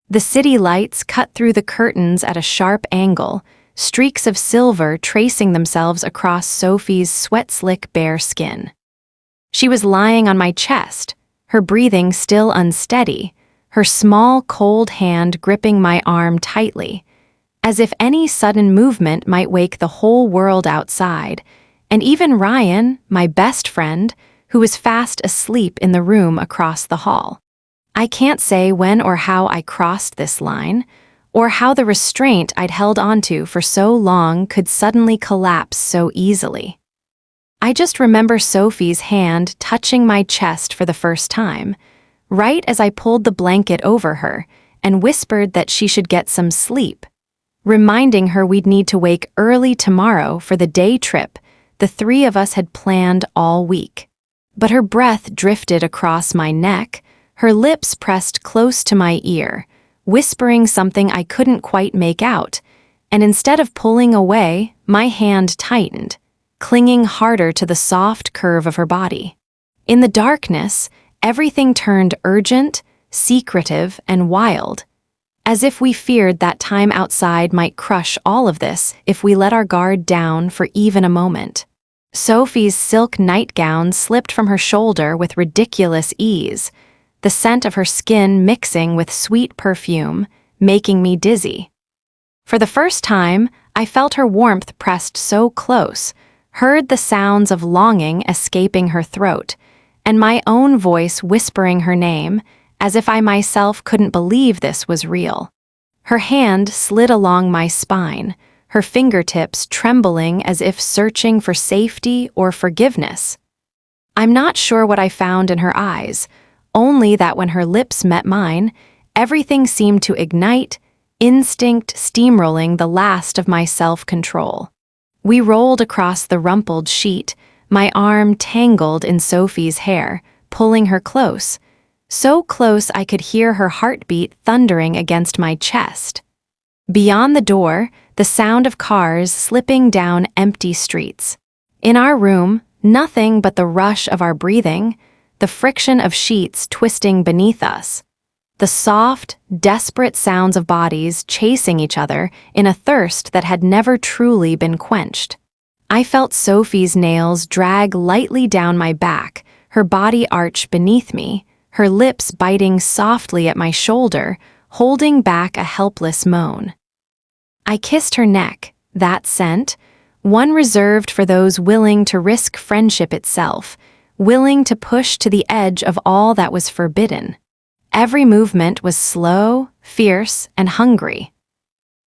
The city lights cut through the curtains at a sharp angle, streaks of silver tracing themselves across Sophie's sweat-slick bare skin. She was lying on my chest, her breathing still unsteady, her small, cold hand gripping my arm tightly, as if any sudden movement might wake the whole world outside, and even Ryan, my best friend, who was fast asleep in the room across the hall. I can't say when or how I crossed this line, or how the restraint I'd held onto for so long could suddenly collapse so easily. I just remember Sophie's hand touching my chest for the first time, right as I pulled the blanket over her and whispered that she should get some sleep, reminding her we'd need to wake early tomorrow for the day trip the three of us had planned all week. But her breath drifted across my neck, her lips pressed close to my ear, whispering something I couldn't quite make out, and instead of pulling away, my hand tightened, clinging harder to the soft curve of her body. In the darkness, everything turned urgent, secretive, and wild, as if we feared that time outside might crush all of this if we let our guard down for even a moment. Sophie's silk nightgown slipped from her shoulder with ridiculous ease, the scent of her skin mixing with sweet perfume, making me dizzy. For the first time, I felt her warmth pressed so close, heard the sounds of longing escaping her throat, and my own voice whispering her name, as if I myself couldn't believe this was real. Her hand slid along my spine, her fingertips trembling as if searching for safety or forgiveness. I'm not sure what I found in her eyes, only that when her lips met mine, everything seemed to ignite, instinct steamrolling the last of my self-control. We rolled across the rumpled sheet, my arm tangled in Sophie's hair, pulling her close, so close I could hear her heartbeat thundering against my chest. Beyond the door, the sound of cars slipping down empty streets. In our room, nothing but the rush of our breathing, the friction of sheets twisting beneath us, the soft, desperate sounds of bodies chasing each other in a thirst that had never truly been quenched. I felt Sophie's nails drag lightly down my back, her body arch beneath me, her lips biting softly at my shoulder, holding back a helpless moan. I kissed her neck, that scent, one reserved for those willing to risk friendship itself, willing to push to the edge of all that was forbidden. Every movement was slow, fierce, and hungry.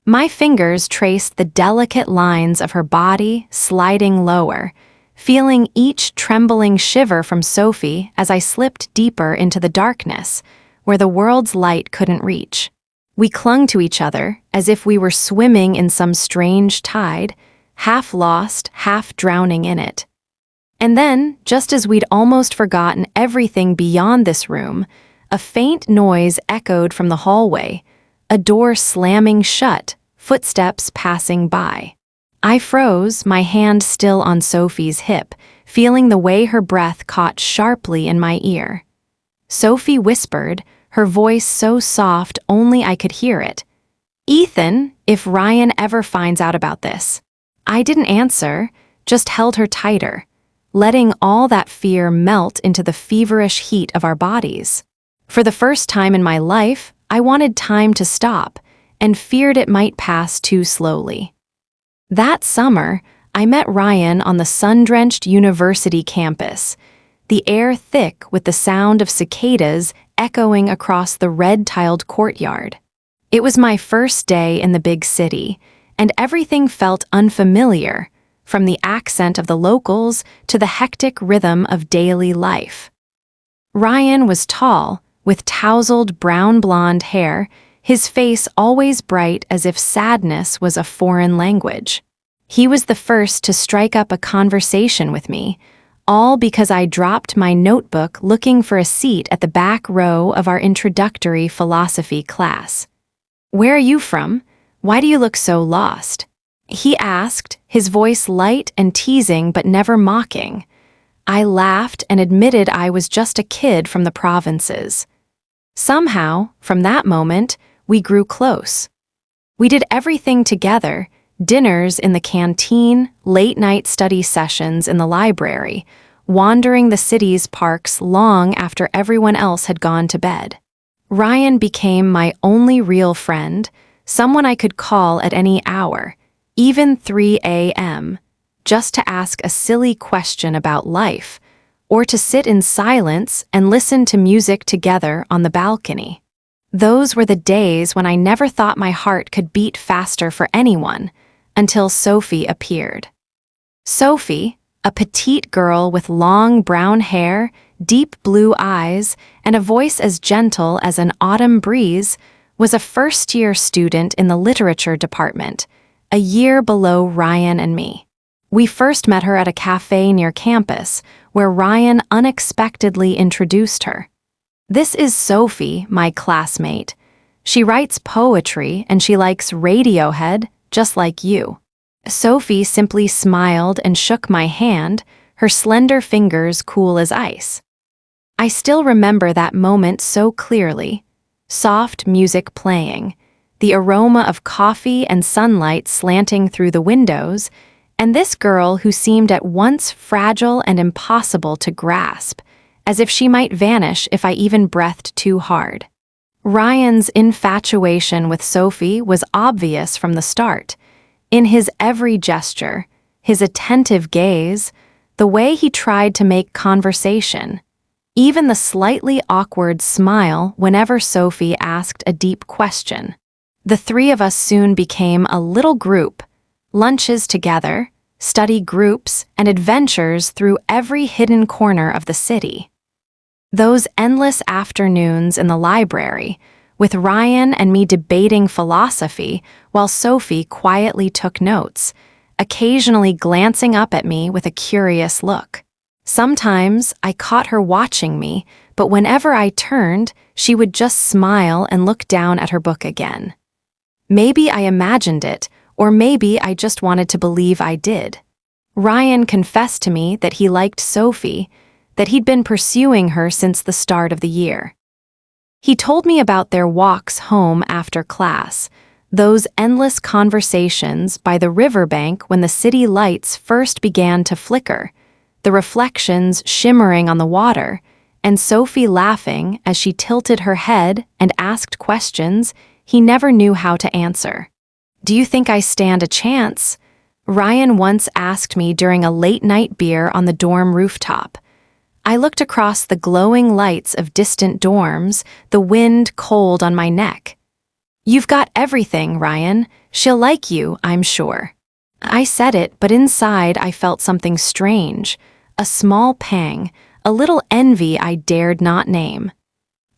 My fingers traced the delicate lines of her body, sliding lower, feeling each trembling shiver from Sophie as I slipped deeper into the darkness, where the world's light couldn't reach. We clung to each other as if we were swimming in some strange tide, half lost, half drowning in it. And then, just as we'd almost forgotten everything beyond this room, a faint noise echoed from the hallway, a door slamming shut, footsteps passing by. I froze, my hand still on Sophie's hip, feeling the way her breath caught sharply in my ear. Sophie whispered, her voice so soft only I could hear it. "Ethan, if Ryan ever finds out about this." I didn't answer, just held her tighter, letting all that fear melt into the feverish heat of our bodies. For the first time in my life, I wanted time to stop, and feared it might pass too slowly. That summer, I met Ryan on the sun-drenched university campus, the air thick with the sound of cicadas echoing across the red-tiled courtyard. It was my first day in the big city, and everything felt unfamiliar, from the accent of the locals to the hectic rhythm of daily life. Ryan was tall, with tousled brown-blonde hair, his face always bright as if sadness was a foreign language. He was the first to strike up a conversation with me, all because I dropped my notebook looking for a seat at the back row of our introductory philosophy class. "Where are you from? Why do you look so lost?" he asked, his voice light and teasing but never mocking. I laughed and admitted I was just a kid from the provinces. Somehow, from that moment, we grew close. We did everything together: dinners in the canteen, late-night study sessions in the library, wandering the city's parks long after everyone else had gone to bed. Ryan became my only real friend, someone I could call at any hour, even 3 a.m., just to ask a silly question about life, or to sit in silence and listen to music together on the balcony. Those were the days when I never thought my heart could beat faster for anyone, until Sophie appeared. Sophie, a petite girl with long brown hair, deep blue eyes, and a voice as gentle as an autumn breeze, was a first-year student in the literature department, a year below Ryan and me. We first met her at a cafe near campus, where Ryan unexpectedly introduced her. "This is Sophie, my classmate. She writes poetry and she likes Radiohead, just like you." Sophie simply smiled and shook my hand, her slender fingers cool as ice. I still remember that moment so clearly. Soft music playing, the aroma of coffee and sunlight slanting through the windows, and this girl who seemed at once fragile and impossible to grasp, as if she might vanish if I even breathed too hard. Ryan's infatuation with Sophie was obvious from the start. In his every gesture, his attentive gaze, the way he tried to make conversation, even the slightly awkward smile whenever Sophie asked a deep question. The three of us soon became a little group, lunches together, study groups, and adventures through every hidden corner of the city. Those endless afternoons in the library, with Ryan and me debating philosophy while Sophie quietly took notes, occasionally glancing up at me with a curious look. Sometimes I caught her watching me, but whenever I turned, she would just smile and look down at her book again. Maybe I imagined it, or maybe I just wanted to believe I did. Ryan confessed to me that he liked Sophie, that he'd been pursuing her since the start of the year. He told me about their walks home after class, those endless conversations by the riverbank when the city lights first began to flicker, the reflections shimmering on the water, and Sophie laughing as she tilted her head and asked questions he never knew how to answer. "Do you think I stand a chance?" Ryan once asked me during a late-night beer on the dorm rooftop. I looked across the glowing lights of distant dorms, the wind cold on my neck. "You've got everything, Ryan. She'll like you, I'm sure." I said it, but inside I felt something strange, a small pang, a little envy I dared not name.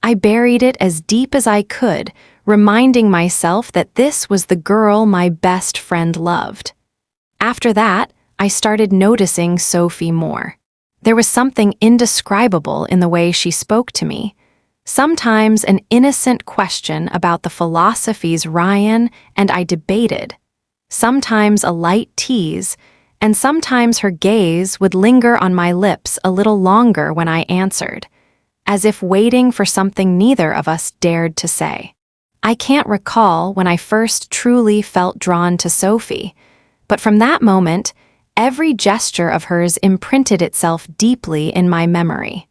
I buried it as deep as I could, reminding myself that this was the girl my best friend loved. After that, I started noticing Sophie more. There was something indescribable in the way she spoke to me. Sometimes an innocent question about the philosophies Ryan and I debated. Sometimes a light tease, and sometimes her gaze would linger on my lips a little longer when I answered, as if waiting for something neither of us dared to say. I can't recall when I first truly felt drawn to Sophie, but from that moment, every gesture of hers imprinted itself deeply in my memory.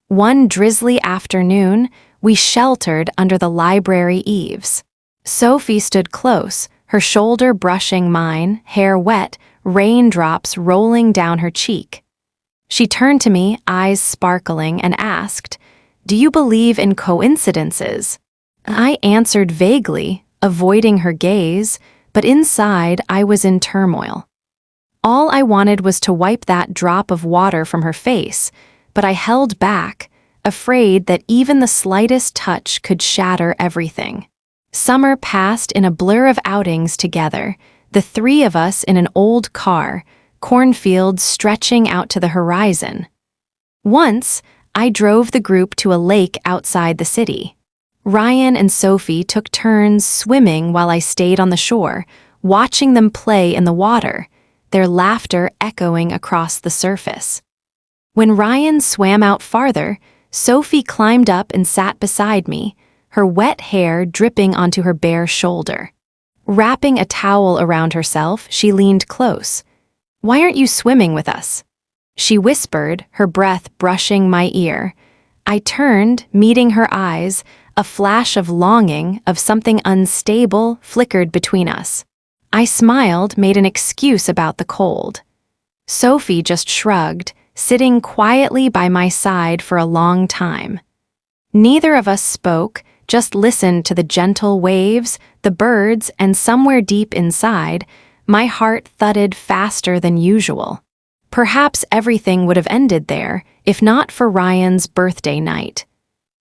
One drizzly afternoon, we sheltered under the library eaves. Sophie stood close, her shoulder brushing mine, hair wet, raindrops rolling down her cheek. She turned to me, eyes sparkling, and asked, "Do you believe in coincidences?" I answered vaguely, avoiding her gaze, but inside I was in turmoil. All I wanted was to wipe that drop of water from her face, but I held back, afraid that even the slightest touch could shatter everything. Summer passed in a blur of outings together, the three of us in an old car, cornfields stretching out to the horizon. Once, I drove the group to a lake outside the city. Ryan and Sophie took turns swimming while I stayed on the shore, watching them play in the water, their laughter echoing across the surface. When Ryan swam out farther, Sophie climbed up and sat beside me, her wet hair dripping onto her bare shoulder. Wrapping a towel around herself, she leaned close. "Why aren't you swimming with us?" she whispered, her breath brushing my ear. I turned, meeting her eyes. A flash of longing, of something unstable, flickered between us. I smiled, made an excuse about the cold. Sophie just shrugged, sitting quietly by my side for a long time. Neither of us spoke, just listened to the gentle waves, the birds, and somewhere deep inside, my heart thudded faster than usual. Perhaps everything would have ended there, if not for Ryan's birthday night.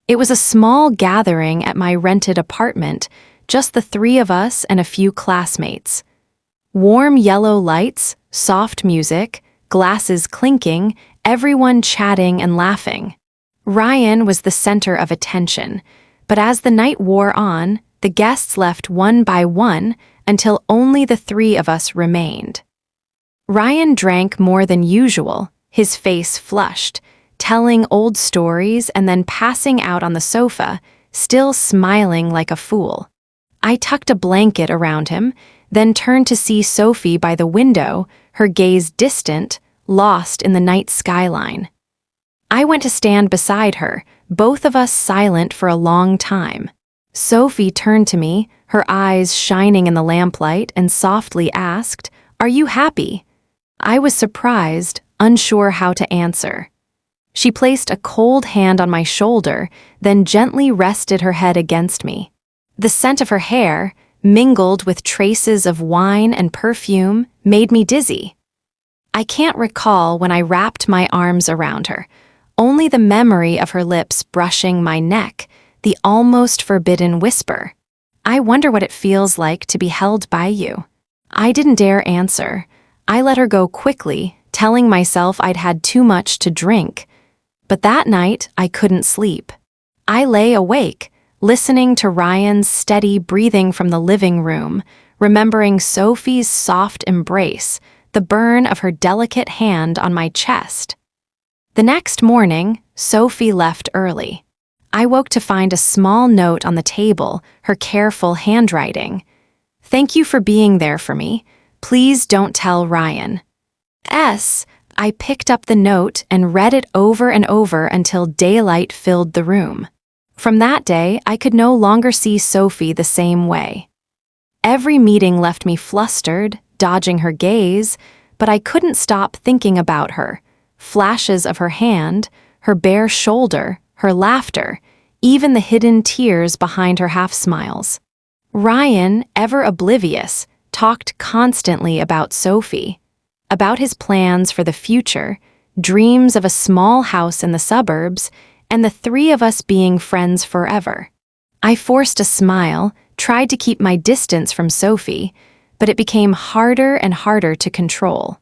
It was a small gathering at my rented apartment, just the three of us and a few classmates. Warm yellow lights, soft music, glasses clinking, everyone chatting and laughing. Ryan was the center of attention, but as the night wore on, the guests left one by one until only the three of us remained. Ryan drank more than usual, his face flushed, telling old stories and then passing out on the sofa, still smiling like a fool. I tucked a blanket around him, then turned to see Sophie by the window, her gaze distant, lost in the night skyline. I went to stand beside her, both of us silent for a long time. Sophie turned to me, her eyes shining in the lamplight, and softly asked, "Are you happy?" I was surprised, unsure how to answer. She placed a cold hand on my shoulder, then gently rested her head against me. The scent of her hair, mingled with traces of wine and perfume, made me dizzy. I can't recall when I wrapped my arms around her, only the memory of her lips brushing my neck, the almost forbidden whisper, "I wonder what it feels like to be held by you." I didn't dare answer. I let her go quickly, telling myself I'd had too much to drink. But that night, I couldn't sleep. I lay awake, listening to Ryan's steady breathing from the living room, remembering Sophie's soft embrace, the burn of her delicate hand on my chest. The next morning, Sophie left early. I woke to find a small note on the table, her careful handwriting. "Thank you for being there for me. Please don't tell Ryan." I picked up the note and read it over and over until daylight filled the room. From that day, I could no longer see Sophie the same way. Every meeting left me flustered, dodging her gaze, but I couldn't stop thinking about her. Flashes of her hand, her bare shoulder, her laughter, even the hidden tears behind her half-smiles. Ryan, ever oblivious, talked constantly about Sophie, about his plans for the future, dreams of a small house in the suburbs, and the three of us being friends forever. I forced a smile, tried to keep my distance from Sophie, but it became harder and harder to control.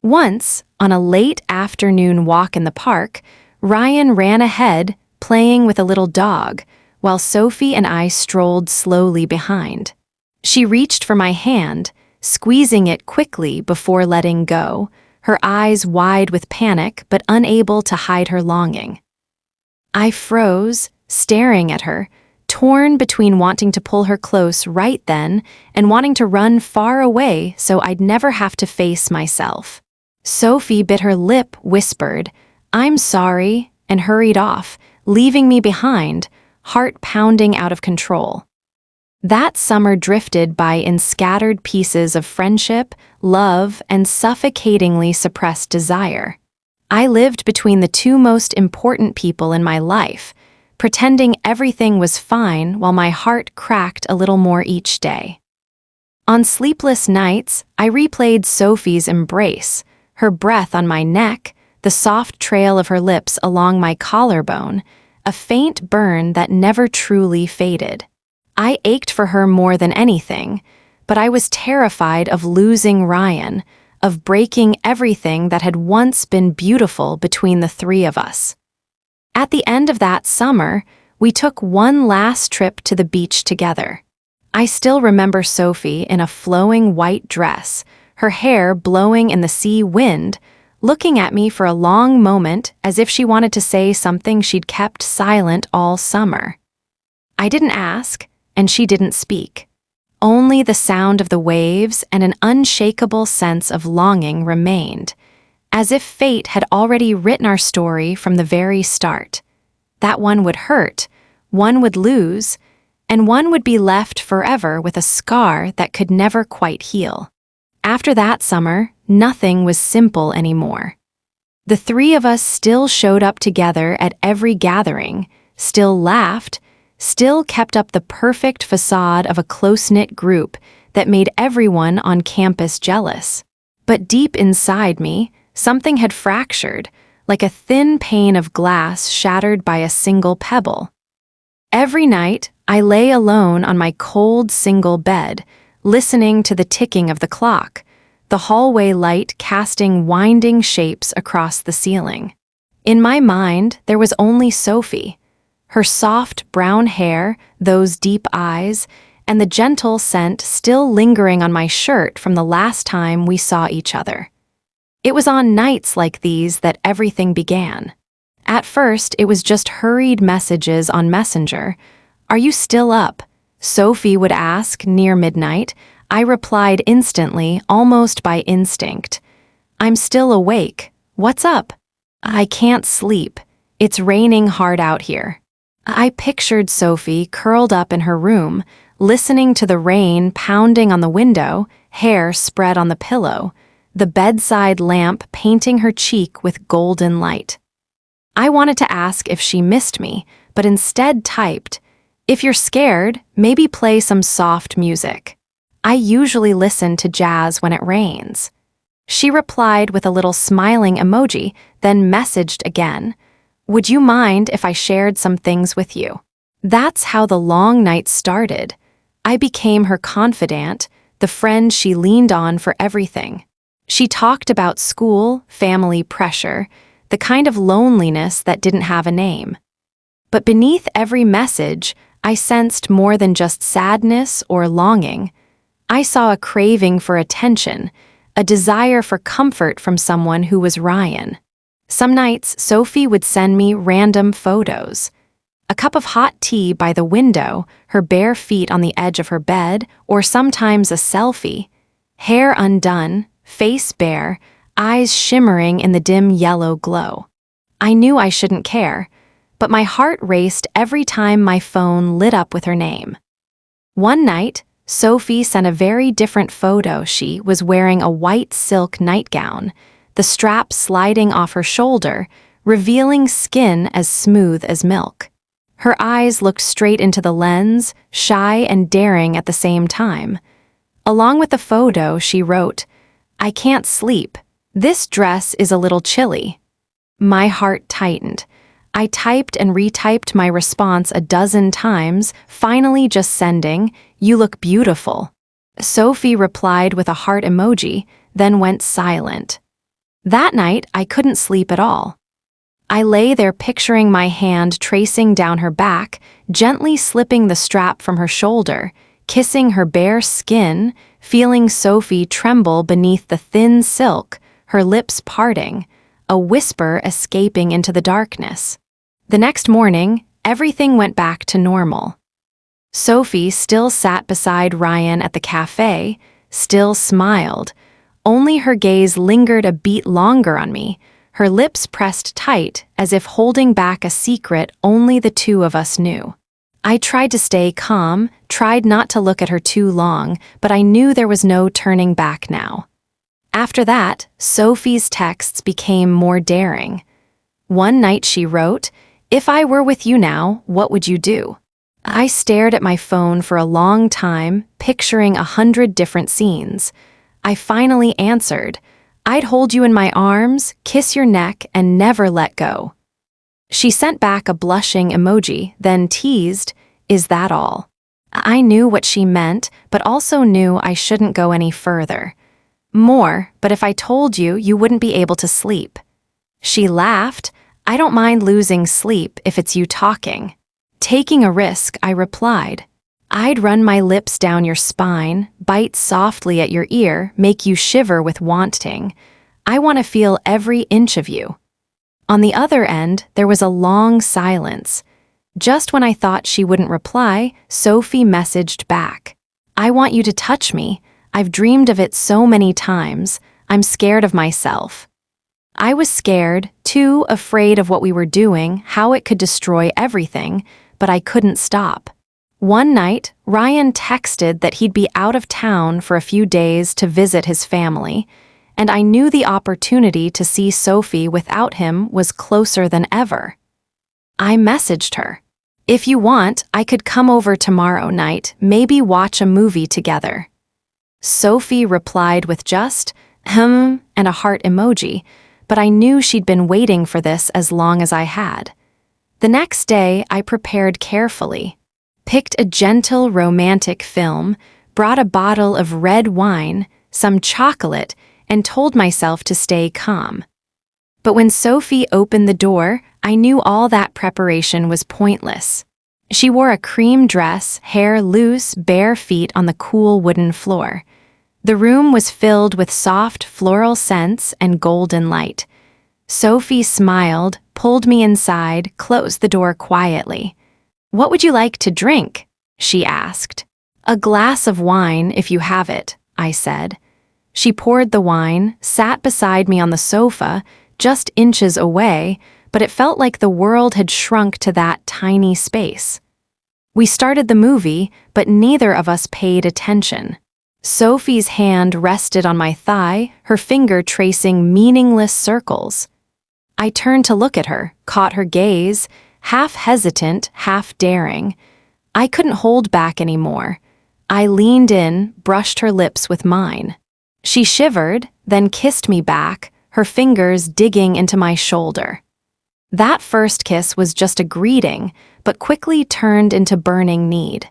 Once, on a late afternoon walk in the park, Ryan ran ahead, playing with a little dog, while Sophie and I strolled slowly behind. She reached for my hand, squeezing it quickly before letting go, her eyes wide with panic but unable to hide her longing. I froze, staring at her, torn between wanting to pull her close right then and wanting to run far away so I'd never have to face myself. Sophie bit her lip, whispered, "I'm sorry," and hurried off, leaving me behind, heart pounding out of control. That summer drifted by in scattered pieces of friendship, love, and suffocatingly suppressed desire. I lived between the two most important people in my life, pretending everything was fine while my heart cracked a little more each day. On sleepless nights, I replayed Sophie's embrace, her breath on my neck, the soft trail of her lips along my collarbone, a faint burn that never truly faded. I ached for her more than anything, but I was terrified of losing Ryan, of breaking everything that had once been beautiful between the three of us. At the end of that summer, we took one last trip to the beach together. I still remember Sophie in a flowing white dress, her hair blowing in the sea wind, looking at me for a long moment as if she wanted to say something she'd kept silent all summer. I didn't ask, and she didn't speak. Only the sound of the waves and an unshakable sense of longing remained, as if fate had already written our story from the very start. That one would hurt, one would lose, and one would be left forever with a scar that could never quite heal. After that summer, nothing was simple anymore. The three of us still showed up together at every gathering, still laughed, still kept up the perfect facade of a close-knit group that made everyone on campus jealous. But deep inside me, something had fractured, like a thin pane of glass shattered by a single pebble. Every night, I lay alone on my cold single bed, listening to the ticking of the clock, the hallway light casting winding shapes across the ceiling. In my mind, there was only Sophie. Her soft brown hair, those deep eyes, and the gentle scent still lingering on my shirt from the last time we saw each other. It was on nights like these that everything began. At first, it was just hurried messages on Messenger. "Are you still up?" Sophie would ask near midnight. I replied instantly, almost by instinct. "I'm still awake. What's up?" "I can't sleep. It's raining hard out here." I pictured Sophie curled up in her room, listening to the rain pounding on the window, hair spread on the pillow, the bedside lamp painting her cheek with golden light. I wanted to ask if she missed me, but instead typed, "If you're scared, maybe play some soft music. I usually listen to jazz when it rains." She replied with a little smiling emoji, then messaged again, "Would you mind if I shared some things with you?" That's how the long night started. I became her confidant, the friend she leaned on for everything. She talked about school, family pressure, the kind of loneliness that didn't have a name. But beneath every message, I sensed more than just sadness or longing. I saw a craving for attention, a desire for comfort from someone who was Ryan. Some nights, Sophie would send me random photos. A cup of hot tea by the window, her bare feet on the edge of her bed, or sometimes a selfie. Hair undone, face bare, eyes shimmering in the dim yellow glow. I knew I shouldn't care, but my heart raced every time my phone lit up with her name. One night, Sophie sent a very different photo. She was wearing a white silk nightgown, the strap sliding off her shoulder, revealing skin as smooth as milk. Her eyes looked straight into the lens, shy and daring at the same time. Along with the photo, she wrote, "I can't sleep. This dress is a little chilly." My heart tightened. I typed and retyped my response a dozen times, finally just sending, "You look beautiful." Sophie replied with a heart emoji, then went silent. That night, I couldn't sleep at all. I lay there picturing my hand tracing down her back, gently slipping the strap from her shoulder, kissing her bare skin, feeling Sophie tremble beneath the thin silk, her lips parting, a whisper escaping into the darkness. The next morning, everything went back to normal. Sophie still sat beside Ryan at the cafe, still smiled. Only her gaze lingered a beat longer on me, her lips pressed tight as if holding back a secret only the two of us knew. I tried to stay calm, tried not to look at her too long, but I knew there was no turning back now. After that, Sophie's texts became more daring. One night she wrote, "If I were with you now, what would you do?" I stared at my phone for a long time, picturing 100 different scenes. I finally answered, "I'd hold you in my arms, kiss your neck, and never let go." She sent back a blushing emoji, then teased, "Is that all?" I knew what she meant, but also knew I shouldn't go any further. "More, but if I told you, you wouldn't be able to sleep." She laughed, "I don't mind losing sleep if it's you talking." Taking a risk, I replied, "I'd run my lips down your spine, bite softly at your ear, make you shiver with wanting. I want to feel every inch of you." On the other end, there was a long silence. Just when I thought she wouldn't reply, Sophie messaged back. I want you to touch me. I've dreamed of it so many times. I'm scared of myself. I was scared, too afraid of what we were doing, how it could destroy everything, but I couldn't stop. One night, Ryan texted that he'd be out of town for a few days to visit his family, and I knew the opportunity to see Sophie without him was closer than ever. I messaged her. If you want, I could come over tomorrow night, maybe watch a movie together. Sophie replied with just, and a heart emoji, but I knew she'd been waiting for this as long as I had. The next day, I prepared carefully, picked a gentle romantic film, brought a bottle of red wine, some chocolate, and told myself to stay calm. But when Sophie opened the door, I knew all that preparation was pointless. She wore a cream dress, hair loose, bare feet on the cool wooden floor. The room was filled with soft floral scents and golden light. Sophie smiled, pulled me inside, closed the door quietly. "What would you like to drink?" she asked. "A glass of wine, if you have it," I said. She poured the wine, sat beside me on the sofa, just inches away, but it felt like the world had shrunk to that tiny space. We started the movie, but neither of us paid attention. Sophie's hand rested on my thigh, her finger tracing meaningless circles. I turned to look at her, caught her gaze, half hesitant, half daring. I couldn't hold back anymore. I leaned in, brushed her lips with mine. She shivered, then kissed me back, her fingers digging into my shoulder. That first kiss was just a greeting, but quickly turned into burning need.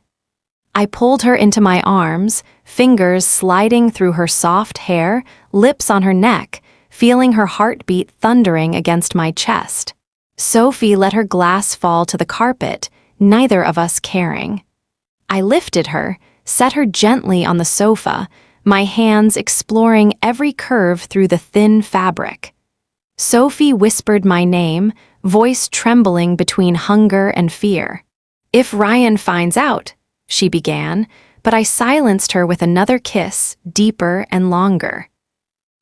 I pulled her into my arms, fingers sliding through her soft hair, lips on her neck, feeling her heartbeat thundering against my chest. Sophie let her glass fall to the carpet, neither of us caring. I lifted her, set her gently on the sofa, my hands exploring every curve through the thin fabric. Sophie whispered my name, voice trembling between hunger and fear. "If Ryan finds out," she began, but I silenced her with another kiss, deeper and longer.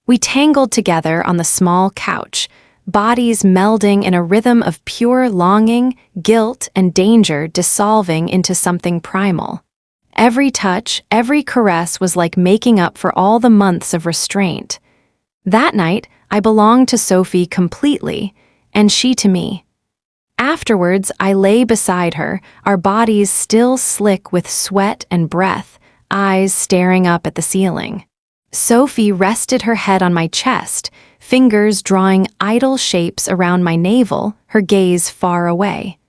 We tangled together on the small couch, bodies melding in a rhythm of pure longing, guilt, and danger dissolving into something primal. Every touch, every caress was like making up for all the months of restraint. That night, I belonged to Sophie completely, and she to me. Afterwards, I lay beside her, our bodies still slick with sweat and breath, eyes staring up at the ceiling. Sophie rested her head on my chest, fingers drawing idle shapes around my navel, her gaze far away.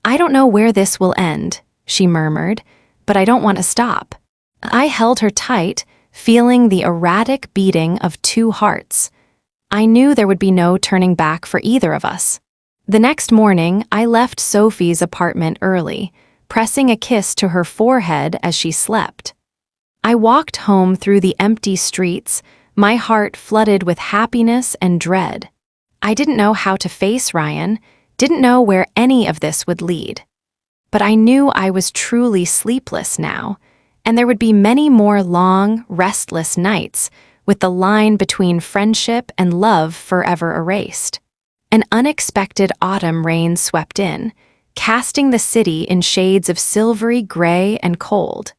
"I don't know where this will end," she murmured, "but I don't want to stop." I held her tight, feeling the erratic beating of two hearts. I knew there would be no turning back for either of us. The next morning, I left Sophie's apartment early, pressing a kiss to her forehead as she slept. I walked home through the empty streets, my heart flooded with happiness and dread. I didn't know how to face Ryan, didn't know where any of this would lead. But I knew I was truly sleepless now, and there would be many more long, restless nights, with the line between friendship and love forever erased. An unexpected autumn rain swept in, casting the city in shades of silvery gray and cold.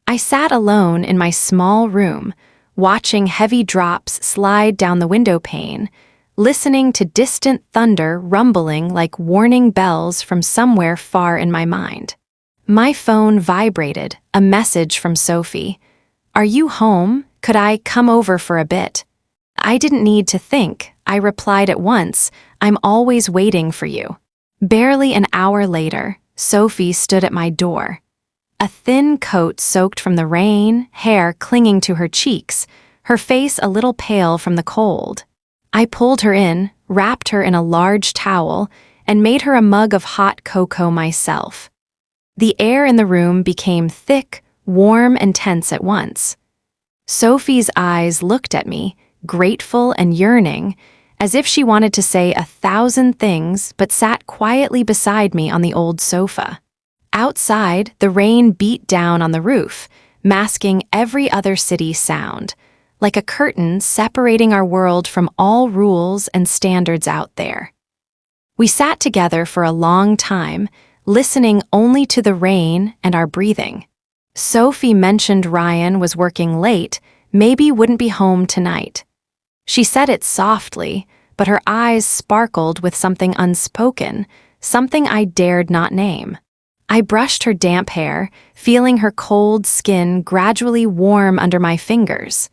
I sat alone in my small room, watching heavy drops slide down the window pane, listening to distant thunder rumbling like warning bells from somewhere far in my mind. My phone vibrated, a message from Sophie. "Are you home? Could I come over for a bit?" I didn't need to think. I replied at once, "I'm always waiting for you." Barely an hour later, Sophie stood at my door. A thin coat soaked from the rain, hair clinging to her cheeks, her face a little pale from the cold. I pulled her in, wrapped her in a large towel, and made her a mug of hot cocoa myself. The air in the room became thick, warm, and tense at once. Sophie's eyes looked at me, grateful and yearning, as if she wanted to say 1,000 things but sat quietly beside me on the old sofa. Outside, the rain beat down on the roof, masking every other city sound, like a curtain separating our world from all rules and standards out there. We sat together for a long time, listening only to the rain and our breathing. Sophie mentioned Ryan was working late, maybe wouldn't be home tonight. She said it softly, but her eyes sparkled with something unspoken, something I dared not name. I brushed her damp hair, feeling her cold skin gradually warm under my fingers.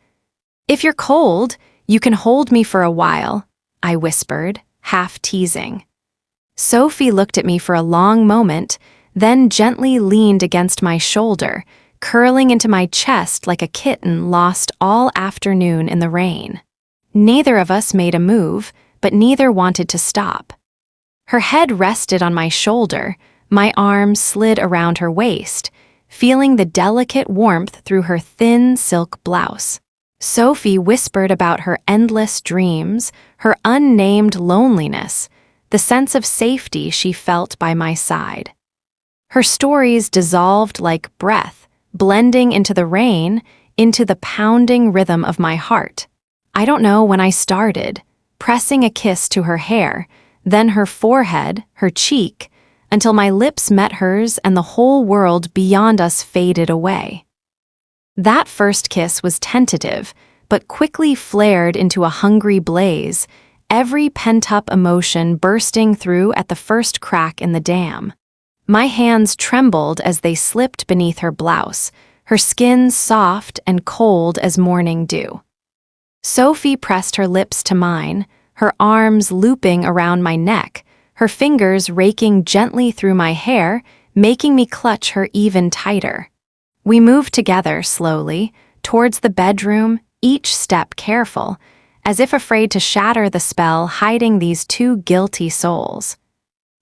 "If you're cold, you can hold me for a while," I whispered, half teasing. Sophie looked at me for a long moment, then gently leaned against my shoulder, curling into my chest like a kitten lost all afternoon in the rain. Neither of us made a move, but neither wanted to stop. Her head rested on my shoulder, my arm slid around her waist, feeling the delicate warmth through her thin silk blouse. Sophie whispered about her endless dreams, her unnamed loneliness, the sense of safety she felt by my side. Her stories dissolved like breath, blending into the rain, into the pounding rhythm of my heart. I don't know when I started, pressing a kiss to her hair, then her forehead, her cheek, until my lips met hers and the whole world beyond us faded away. That first kiss was tentative, but quickly flared into a hungry blaze, every pent-up emotion bursting through at the first crack in the dam. My hands trembled as they slipped beneath her blouse, her skin soft and cold as morning dew. Sophie pressed her lips to mine, her arms looping around my neck, her fingers raking gently through my hair, making me clutch her even tighter. We moved together slowly, towards the bedroom, each step careful, as if afraid to shatter the spell hiding these two guilty souls.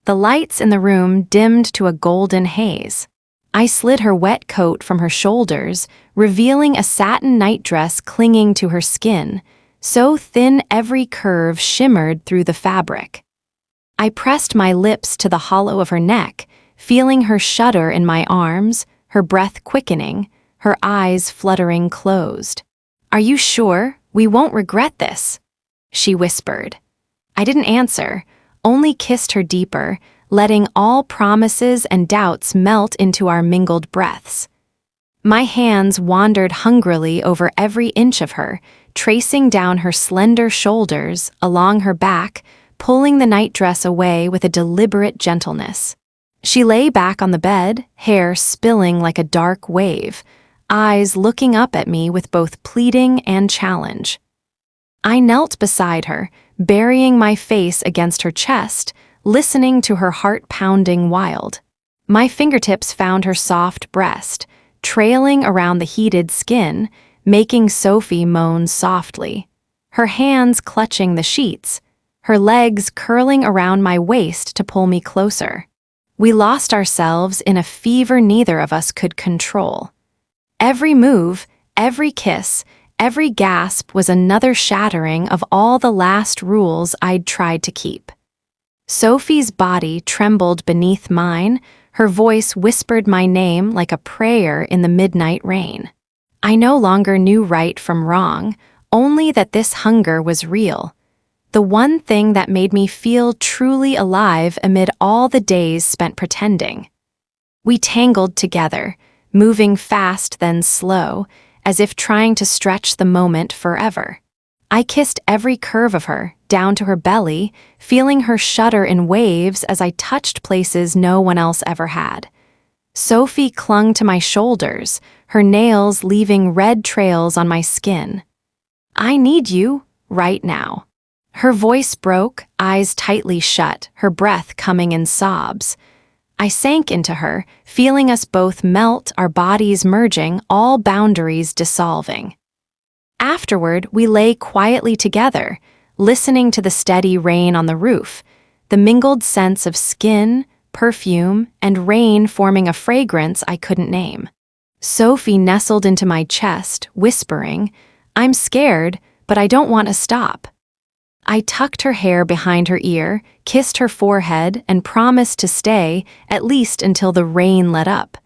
The lights in the room dimmed to a golden haze. I slid her wet coat from her shoulders, revealing a satin nightdress clinging to her skin, so thin every curve shimmered through the fabric. I pressed my lips to the hollow of her neck, feeling her shudder in my arms, her breath quickening, her eyes fluttering closed. "Are you sure? We won't regret this," she whispered. I didn't answer, only kissed her deeper, letting all promises and doubts melt into our mingled breaths. My hands wandered hungrily over every inch of her, tracing down her slender shoulders, along her back, pulling the nightdress away with a deliberate gentleness. She lay back on the bed, hair spilling like a dark wave, eyes looking up at me with both pleading and challenge. I knelt beside her, burying my face against her chest, listening to her heart pounding wild. My fingertips found her soft breast, trailing around the heated skin, making Sophie moan softly, her hands clutching the sheets, her legs curling around my waist to pull me closer. We lost ourselves in a fever neither of us could control. Every move, every kiss, every gasp was another shattering of all the last rules I'd tried to keep. Sophie's body trembled beneath mine, her voice whispered my name like a prayer in the midnight rain. I no longer knew right from wrong, only that this hunger was real. The one thing that made me feel truly alive amid all the days spent pretending. We tangled together, moving fast then slow, as if trying to stretch the moment forever. I kissed every curve of her, down to her belly, feeling her shudder in waves as I touched places no one else ever had. Sophie clung to my shoulders, her nails leaving red trails on my skin. "I need you, right now." Her voice broke, eyes tightly shut, her breath coming in sobs. I sank into her, feeling us both melt, our bodies merging, all boundaries dissolving. Afterward, we lay quietly together, listening to the steady rain on the roof, the mingled scents of skin, perfume, and rain forming a fragrance I couldn't name. Sophie nestled into my chest, whispering, "I'm scared, but I don't want to stop." I tucked her hair behind her ear, kissed her forehead, and promised to stay, at least until the rain let up.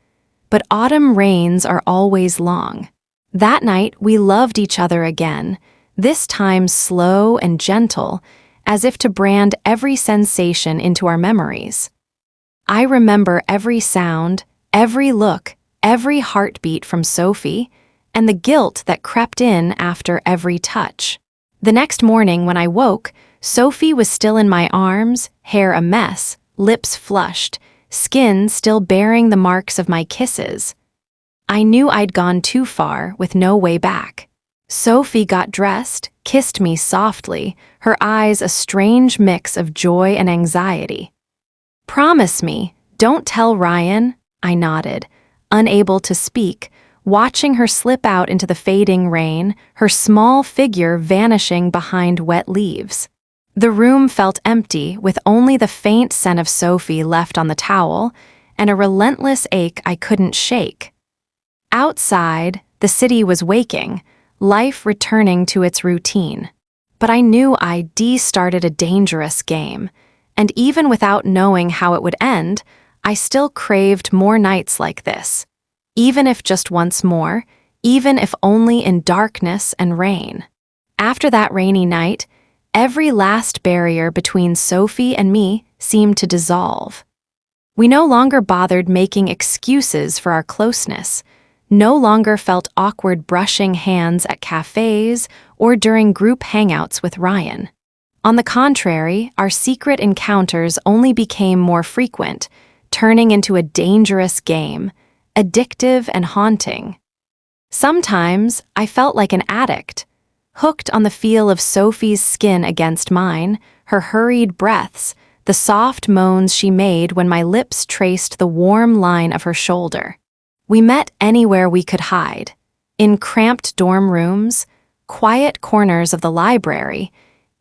But autumn rains are always long. That night, we loved each other again, this time slow and gentle, as if to brand every sensation into our memories. I remember every sound, every look, every heartbeat from Sophie, and the guilt that crept in after every touch. The next morning when I woke, Sophie was still in my arms, hair a mess, lips flushed, skin still bearing the marks of my kisses. I knew I'd gone too far with no way back. Sophie got dressed, kissed me softly, her eyes a strange mix of joy and anxiety. "Promise me, don't tell Ryan," I nodded, unable to speak, watching her slip out into the fading rain, her small figure vanishing behind wet leaves. The room felt empty, with only the faint scent of Sophie left on the towel, and a relentless ache I couldn't shake. Outside, the city was waking, life returning to its routine. But I knew I'd started a dangerous game, and even without knowing how it would end, I still craved more nights like this. Even if just once more, even if only in darkness and rain. After that rainy night, every last barrier between Sophie and me seemed to dissolve. We no longer bothered making excuses for our closeness, no longer felt awkward brushing hands at cafes or during group hangouts with Ryan. On the contrary, our secret encounters only became more frequent, turning into a dangerous game, addictive and haunting. Sometimes I felt like an addict, hooked on the feel of Sophie's skin against mine, her hurried breaths, the soft moans she made when my lips traced the warm line of her shoulder. We met anywhere we could hide, in cramped dorm rooms, quiet corners of the library,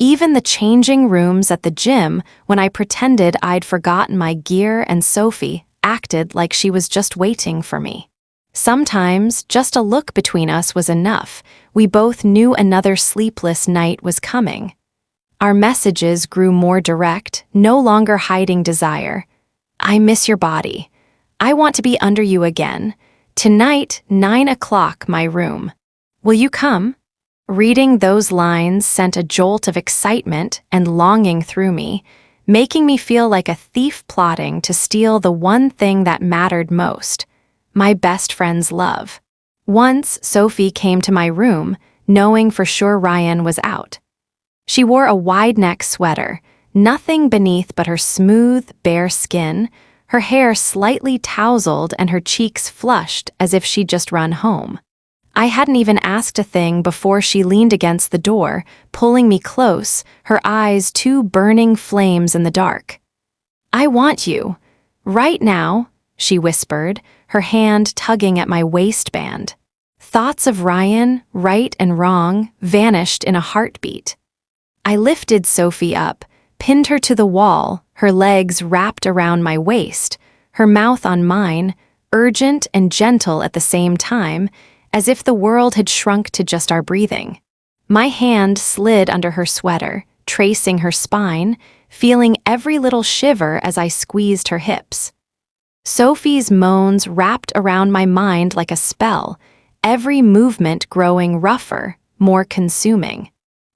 even the changing rooms at the gym when I pretended I'd forgotten my gear and Sophie acted like she was just waiting for me. Sometimes, just a look between us was enough. We both knew another sleepless night was coming. Our messages grew more direct, no longer hiding desire. "I miss your body. I want to be under you again. Tonight, 9 o'clock, my room. Will you come?" Reading those lines sent a jolt of excitement and longing through me, making me feel like a thief plotting to steal the one thing that mattered most, my best friend's love. Once, Sophie came to my room, knowing for sure Ryan was out. She wore a wide-neck sweater, nothing beneath but her smooth, bare skin, her hair slightly tousled and her cheeks flushed as if she'd just run home. I hadn't even asked a thing before she leaned against the door, pulling me close, her eyes two burning flames in the dark. "I want you. Right now," she whispered, her hand tugging at my waistband. Thoughts of Ryan, right and wrong, vanished in a heartbeat. I lifted Sophie up, pinned her to the wall, her legs wrapped around my waist, her mouth on mine, urgent and gentle at the same time, as if the world had shrunk to just our breathing. My hand slid under her sweater, tracing her spine, feeling every little shiver as I squeezed her hips. Sophie's moans wrapped around my mind like a spell, every movement growing rougher, more consuming.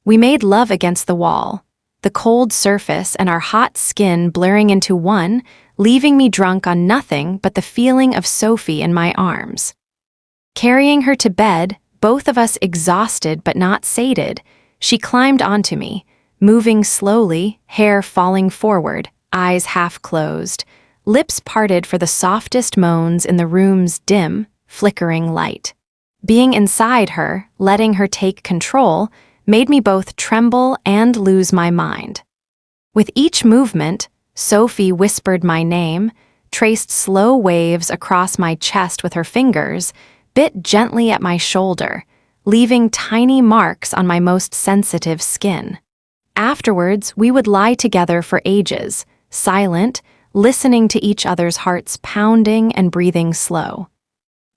We made love against the wall, the cold surface and our hot skin blurring into one, leaving me drunk on nothing but the feeling of Sophie in my arms. Carrying her to bed, both of us exhausted but not sated, she climbed onto me, moving slowly, hair falling forward, eyes half closed, lips parted for the softest moans in the room's dim, flickering light. Being inside her, letting her take control, made me both tremble and lose my mind. With each movement, Sophie whispered my name, traced slow waves across my chest with her fingers, bit gently at my shoulder, leaving tiny marks on my most sensitive skin. Afterwards, we would lie together for ages, silent, listening to each other's hearts pounding and breathing slow.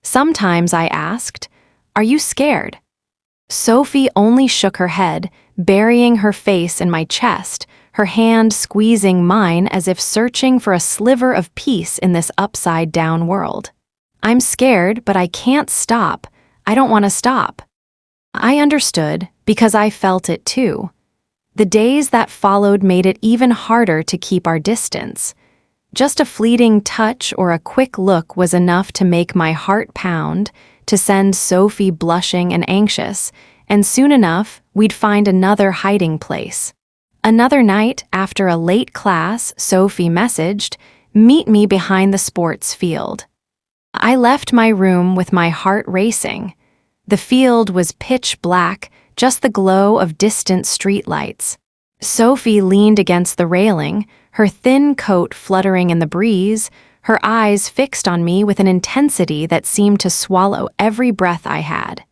Sometimes I asked, "Are you scared?" Sophie only shook her head, burying her face in my chest, her hand squeezing mine as if searching for a sliver of peace in this upside-down world. I'm scared, but I can't stop. I don't want to stop. I understood, because I felt it too. The days that followed made it even harder to keep our distance. Just a fleeting touch or a quick look was enough to make my heart pound, to send Sophie blushing and anxious, and soon enough, we'd find another hiding place. Another night, after a late class, Sophie messaged, "Meet me behind the sports field." I left my room with my heart racing. The field was pitch black, just the glow of distant streetlights. Sophie leaned against the railing, her thin coat fluttering in the breeze, her eyes fixed on me with an intensity that seemed to swallow every breath I had.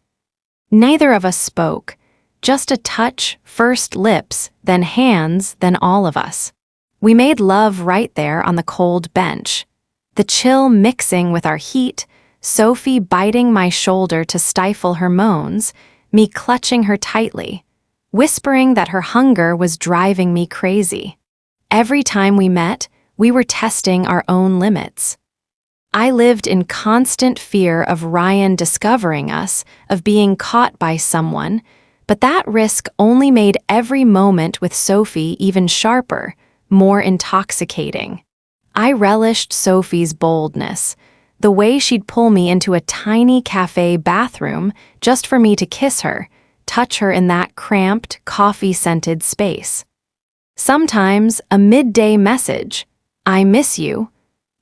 Neither of us spoke. Just a touch, first lips, then hands, then all of us. We made love right there on the cold bench. The chill mixing with our heat, Sophie biting my shoulder to stifle her moans, me clutching her tightly, whispering that her hunger was driving me crazy. Every time we met, we were testing our own limits. I lived in constant fear of Ryan discovering us, of being caught by someone, but that risk only made every moment with Sophie even sharper, more intoxicating. I relished Sophie's boldness, the way she'd pull me into a tiny cafe bathroom just for me to kiss her, touch her in that cramped, coffee-scented space. Sometimes a midday message, "I miss you,"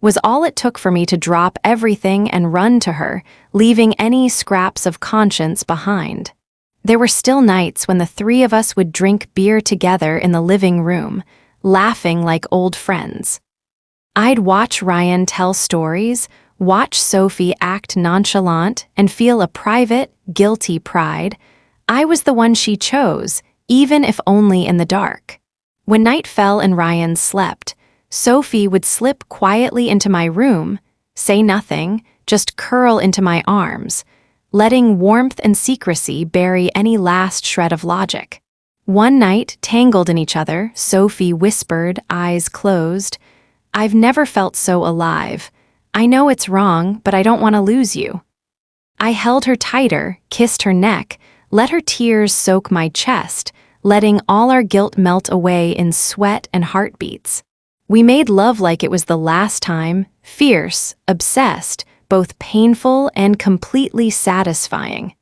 was all it took for me to drop everything and run to her, leaving any scraps of conscience behind. There were still nights when the three of us would drink beer together in the living room, laughing like old friends. I'd watch Ryan tell stories, watch Sophie act nonchalant, and feel a private, guilty pride. I was the one she chose, even if only in the dark. When night fell and Ryan slept, Sophie would slip quietly into my room, say nothing, just curl into my arms, letting warmth and secrecy bury any last shred of logic. One night, tangled in each other, Sophie whispered, eyes closed, "I've never felt so alive. I know it's wrong, but I don't want to lose you." I held her tighter, kissed her neck, let her tears soak my chest, letting all our guilt melt away in sweat and heartbeats. We made love like it was the last time, fierce, obsessed, both painful and completely satisfying.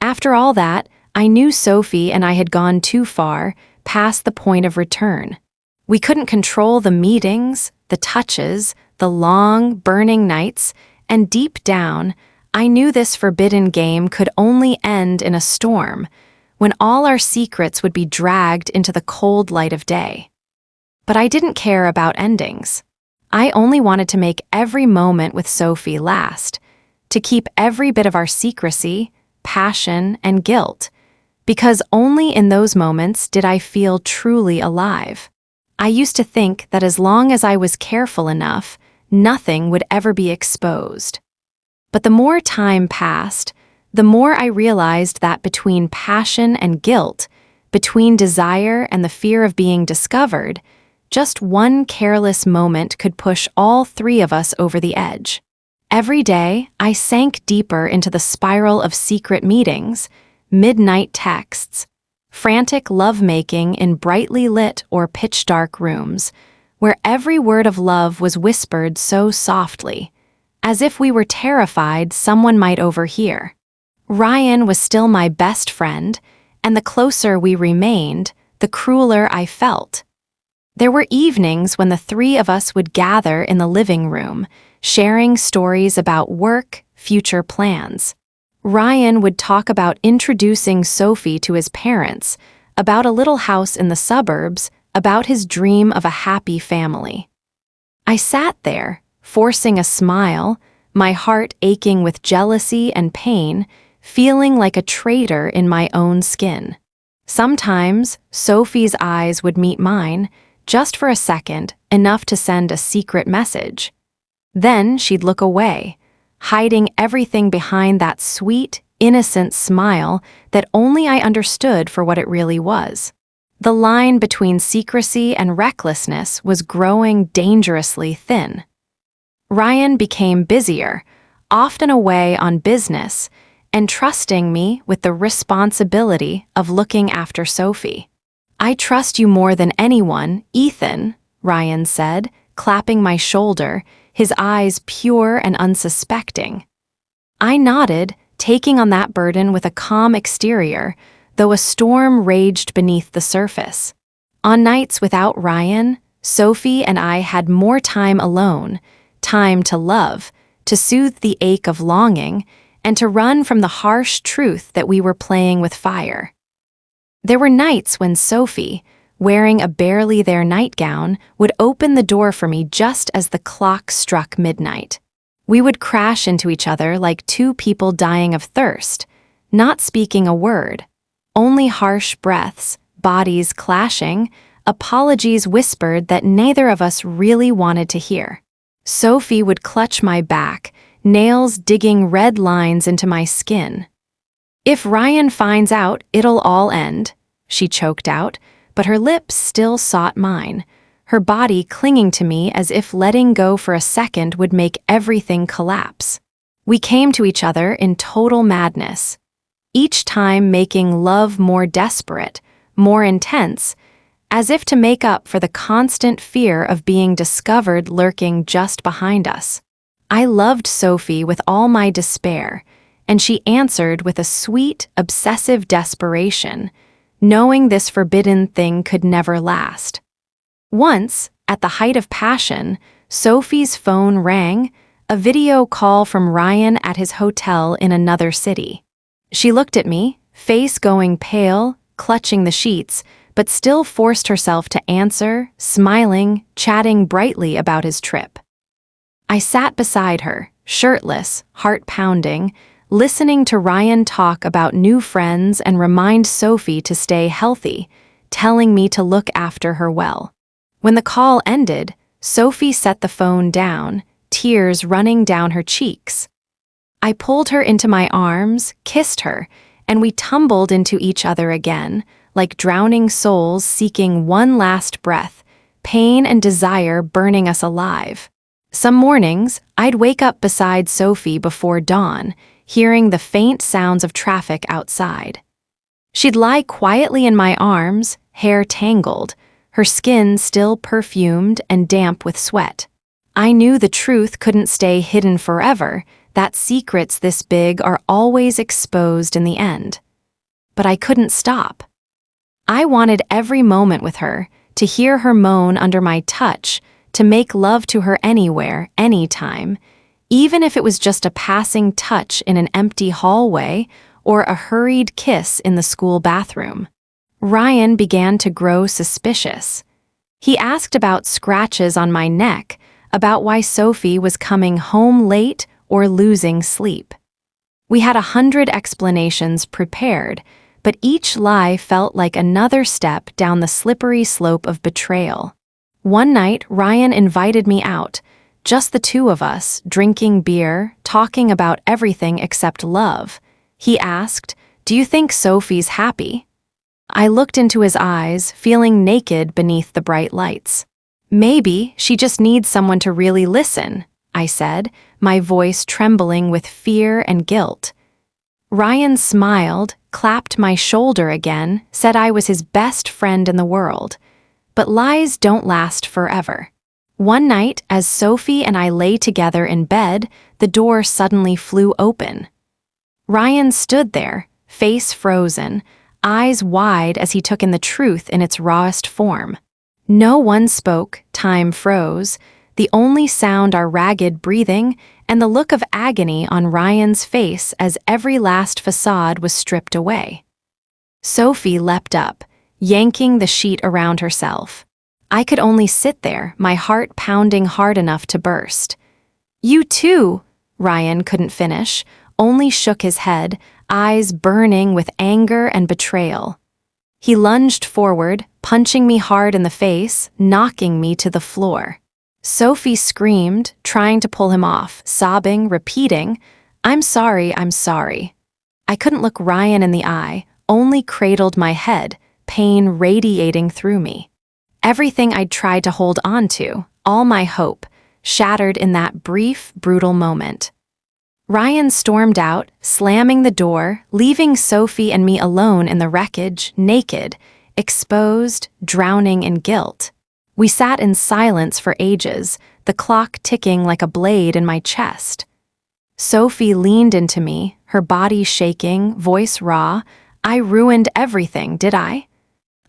After all that, I knew Sophie and I had gone too far, past the point of return. We couldn't control the meetings, the touches, the long, burning nights, and deep down, I knew this forbidden game could only end in a storm, when all our secrets would be dragged into the cold light of day. But I didn't care about endings. I only wanted to make every moment with Sophie last, to keep every bit of our secrecy, passion, and guilt, because only in those moments did I feel truly alive. I used to think that as long as I was careful enough, nothing would ever be exposed. But the more time passed, the more I realized that between passion and guilt, between desire and the fear of being discovered, just one careless moment could push all three of us over the edge. Every day, I sank deeper into the spiral of secret meetings, midnight texts, frantic lovemaking in brightly lit or pitch-dark rooms, where every word of love was whispered so softly, as if we were terrified someone might overhear. Ryan was still my best friend, and the closer we remained, the crueler I felt. There were evenings when the three of us would gather in the living room, sharing stories about work, future plans. Ryan would talk about introducing Sophie to his parents, about a little house in the suburbs, about his dream of a happy family. I sat there, forcing a smile, my heart aching with jealousy and pain, feeling like a traitor in my own skin. Sometimes, Sophie's eyes would meet mine, just for a second, enough to send a secret message. Then she'd look away, hiding everything behind that sweet, innocent smile that only I understood for what it really was. The line between secrecy and recklessness was growing dangerously thin. Ryan became busier, often away on business, and trusting me with the responsibility of looking after Sophie. "I trust you more than anyone, Ethan," Ryan said, clapping my shoulder, his eyes pure and unsuspecting. I nodded, taking on that burden with a calm exterior, though a storm raged beneath the surface. On nights without Ryan, Sophie and I had more time alone, time to love, to soothe the ache of longing, and to run from the harsh truth that we were playing with fire. There were nights when Sophie, wearing a barely there nightgown, would open the door for me just as the clock struck midnight. We would crash into each other like two people dying of thirst, not speaking a word, only harsh breaths, bodies clashing, apologies whispered that neither of us really wanted to hear. Sophie would clutch my back, nails digging red lines into my skin. "If Ryan finds out, it'll all end," she choked out, but her lips still sought mine, her body clinging to me as if letting go for a second would make everything collapse. We came to each other in total madness, each time making love more desperate, more intense, as if to make up for the constant fear of being discovered lurking just behind us. I loved Sophie with all my despair, and she answered with a sweet, obsessive desperation, knowing this forbidden thing could never last. Once, at the height of passion, Sophie's phone rang, a video call from Ryan at his hotel in another city. She looked at me, face going pale, clutching the sheets, but still forced herself to answer, smiling, chatting brightly about his trip. I sat beside her, shirtless, heart pounding, listening to Ryan talk about new friends and remind Sophie to stay healthy, telling me to look after her well. When the call ended, Sophie set the phone down, tears running down her cheeks. I pulled her into my arms, kissed her, and we tumbled into each other again, like drowning souls seeking one last breath, pain and desire burning us alive. Some mornings, I'd wake up beside Sophie before dawn, hearing the faint sounds of traffic outside. She'd lie quietly in my arms, hair tangled, her skin still perfumed and damp with sweat. I knew the truth couldn't stay hidden forever, that secrets this big are always exposed in the end. But I couldn't stop. I wanted every moment with her, to hear her moan under my touch, to make love to her anywhere, anytime, even if it was just a passing touch in an empty hallway or a hurried kiss in the school bathroom. Ryan began to grow suspicious. He asked about scratches on my neck, about why Sophie was coming home late or losing sleep. We had 100 explanations prepared, but each lie felt like another step down the slippery slope of betrayal. One night, Ryan invited me out, just the two of us, drinking beer, talking about everything except love. He asked, "Do you think Sophie's happy?" I looked into his eyes, feeling naked beneath the bright lights. "Maybe she just needs someone to really listen," I said, my voice trembling with fear and guilt. Ryan smiled, clapped my shoulder again, said I was his best friend in the world. But lies don't last forever. One night, as Sophie and I lay together in bed, the door suddenly flew open. Ryan stood there, face frozen, eyes wide as he took in the truth in its rawest form. No one spoke, time froze, the only sound our ragged breathing and the look of agony on Ryan's face as every last facade was stripped away. Sophie leapt up, yanking the sheet around herself. I could only sit there, my heart pounding hard enough to burst. "You too," Ryan couldn't finish, only shook his head, eyes burning with anger and betrayal. He lunged forward, punching me hard in the face, knocking me to the floor. Sophie screamed, trying to pull him off, sobbing, repeating, "I'm sorry, I'm sorry." I couldn't look Ryan in the eye, only cradled my head, pain radiating through me. Everything I'd tried to hold on to, all my hope, shattered in that brief, brutal moment. Ryan stormed out, slamming the door, leaving Sophie and me alone in the wreckage, naked, exposed, drowning in guilt. We sat in silence for ages, the clock ticking like a blade in my chest. Sophie leaned into me, her body shaking, voice raw. "I ruined everything, did I?"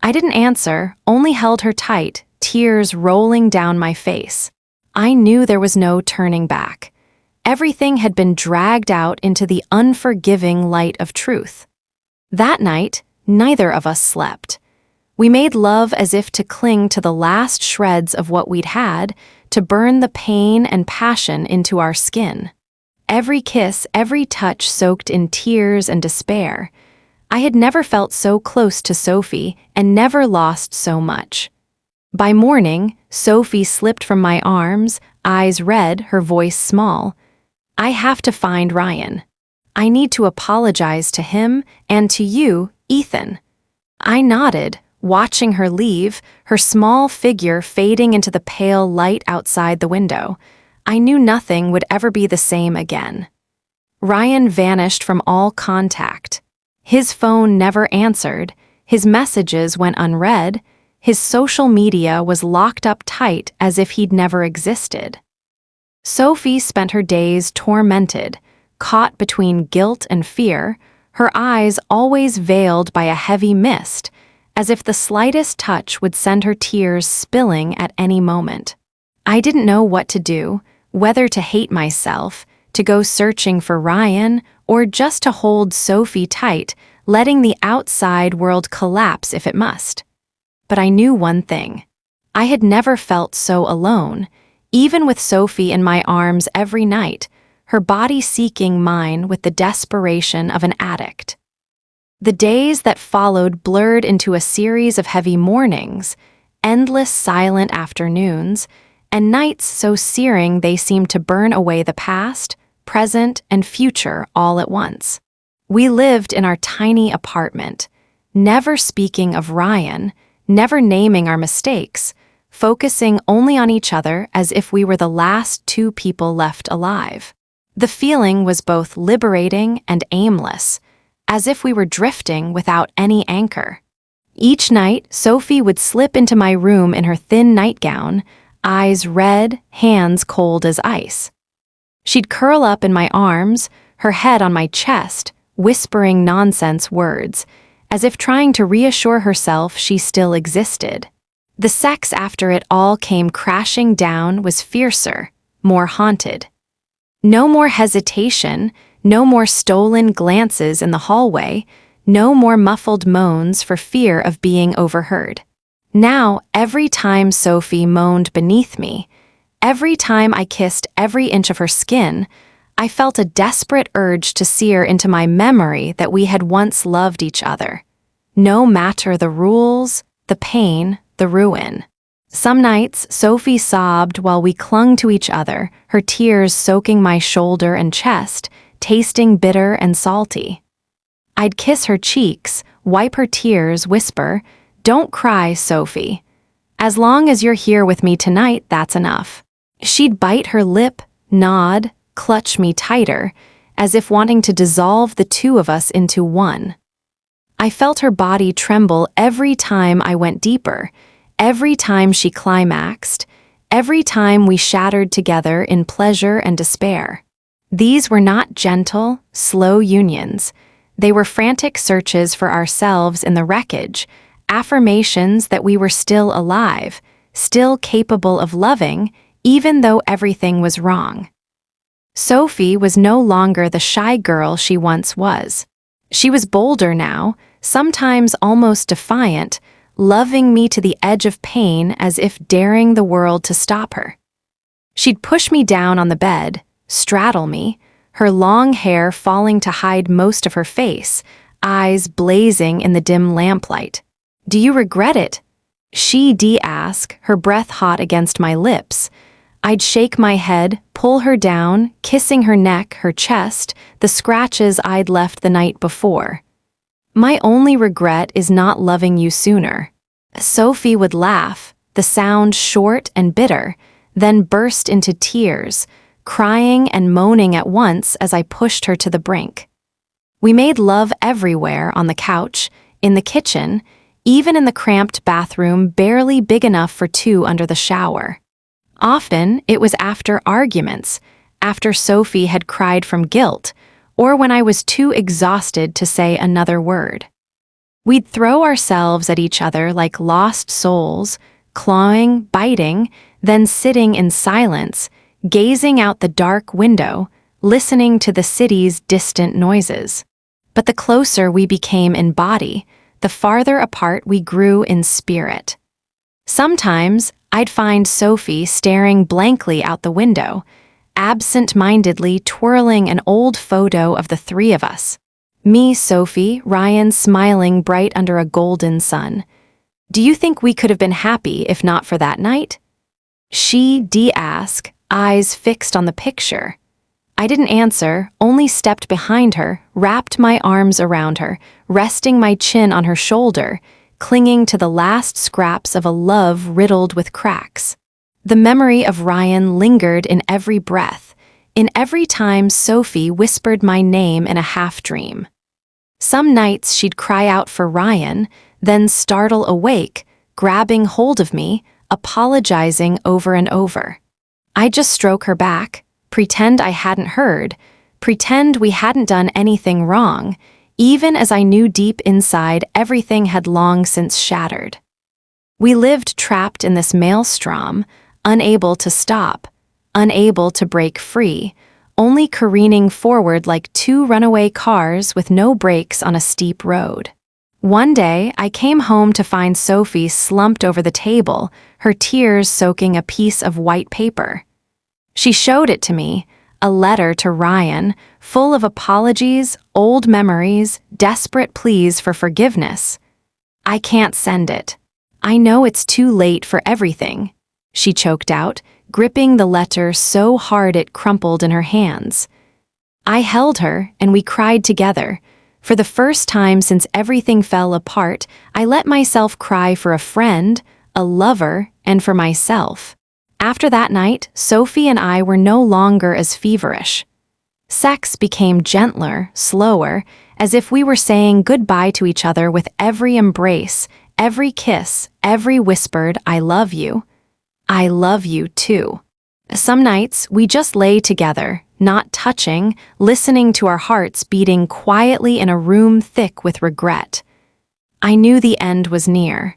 I didn't answer, only held her tight, tears rolling down my face. I knew there was no turning back. Everything had been dragged out into the unforgiving light of truth. That night, neither of us slept. We made love as if to cling to the last shreds of what we'd had, to burn the pain and passion into our skin. Every kiss, every touch soaked in tears and despair. I had never felt so close to Sophie and never lost so much. By morning, Sophie slipped from my arms, eyes red, her voice small. "I have to find Ryan. I need to apologize to him and to you, Ethan." I nodded, watching her leave, her small figure fading into the pale light outside the window. I knew nothing would ever be the same again. Ryan vanished from all contact. His phone never answered, his messages went unread, his social media was locked up tight as if he'd never existed. Sophie spent her days tormented, caught between guilt and fear, her eyes always veiled by a heavy mist, as if the slightest touch would send her tears spilling at any moment. I didn't know what to do, whether to hate myself, to go searching for Ryan, or just to hold Sophie tight, letting the outside world collapse if it must. But I knew one thing. I had never felt so alone, even with Sophie in my arms every night, her body seeking mine with the desperation of an addict. The days that followed blurred into a series of heavy mornings, endless silent afternoons, and nights so searing they seemed to burn away the past, present, and future all at once. We lived in our tiny apartment, never speaking of Ryan, never naming our mistakes, focusing only on each other as if we were the last two people left alive. The feeling was both liberating and aimless, as if we were drifting without any anchor. Each night, Sophie would slip into my room in her thin nightgown, eyes red, hands cold as ice. She'd curl up in my arms, her head on my chest, whispering nonsense words, as if trying to reassure herself she still existed. The sex after it all came crashing down was fiercer, more haunted. No more hesitation, no more stolen glances in the hallway, no more muffled moans for fear of being overheard. Now, every time Sophie moaned beneath me, every time I kissed every inch of her skin, I felt a desperate urge to sear into my memory that we had once loved each other. No matter the rules, the pain, the ruin. Some nights, Sophie sobbed while we clung to each other, her tears soaking my shoulder and chest, tasting bitter and salty. I'd kiss her cheeks, wipe her tears, whisper, "Don't cry, Sophie. As long as you're here with me tonight, that's enough." She'd bite her lip, nod, clutch me tighter, as if wanting to dissolve the two of us into one. I felt her body tremble every time I went deeper, every time she climaxed, every time we shattered together in pleasure and despair. These were not gentle, slow unions. They were frantic searches for ourselves in the wreckage, affirmations that we were still alive, still capable of loving, even though everything was wrong. Sophie was no longer the shy girl she once was. She was bolder now, sometimes almost defiant, loving me to the edge of pain as if daring the world to stop her. She'd push me down on the bed, straddle me, her long hair falling to hide most of her face, eyes blazing in the dim lamplight. "Do you regret it?" She'd ask, her breath hot against my lips. I'd shake my head, pull her down, kissing her neck, her chest, the scratches I'd left the night before. My only regret is not loving you sooner. Sophie would laugh, the sound short and bitter, then burst into tears, crying and moaning at once as I pushed her to the brink. We made love everywhere, on the couch, in the kitchen, even in the cramped bathroom barely big enough for two under the shower. Often, it was after arguments, after Sophie had cried from guilt, or when I was too exhausted to say another word. We'd throw ourselves at each other like lost souls, clawing, biting, then sitting in silence, gazing out the dark window, listening to the city's distant noises. But the closer we became in body, the farther apart we grew in spirit. Sometimes, I'd find Sophie staring blankly out the window, absent-mindedly twirling an old photo of the three of us. Me, Sophie, Ryan smiling bright under a golden sun. Do you think we could have been happy if not for that night? She'd ask, eyes fixed on the picture. I didn't answer, only stepped behind her, wrapped my arms around her, resting my chin on her shoulder, clinging to the last scraps of a love riddled with cracks. The memory of Ryan lingered in every breath, in every time Sophie whispered my name in a half-dream. Some nights she'd cry out for Ryan, then startle awake, grabbing hold of me, apologizing over and over. I'd just stroke her back, pretend I hadn't heard, pretend we hadn't done anything wrong, even as I knew deep inside everything had long since shattered. We lived trapped in this maelstrom, unable to stop, unable to break free, only careening forward like two runaway cars with no brakes on a steep road. One day, I came home to find Sophie slumped over the table, her tears soaking a piece of white paper. She showed it to me, a letter to Ryan, full of apologies, old memories, desperate pleas for forgiveness. I can't send it. I know it's too late for everything, she choked out, gripping the letter so hard it crumpled in her hands. I held her, and we cried together. For the first time since everything fell apart, I let myself cry for a friend, a lover, and for myself. After that night, Sophie and I were no longer as feverish. Sex became gentler, slower, as if we were saying goodbye to each other with every embrace, every kiss, every whispered, "I love you." I love you too. Some nights, we just lay together, not touching, listening to our hearts beating quietly in a room thick with regret. I knew the end was near.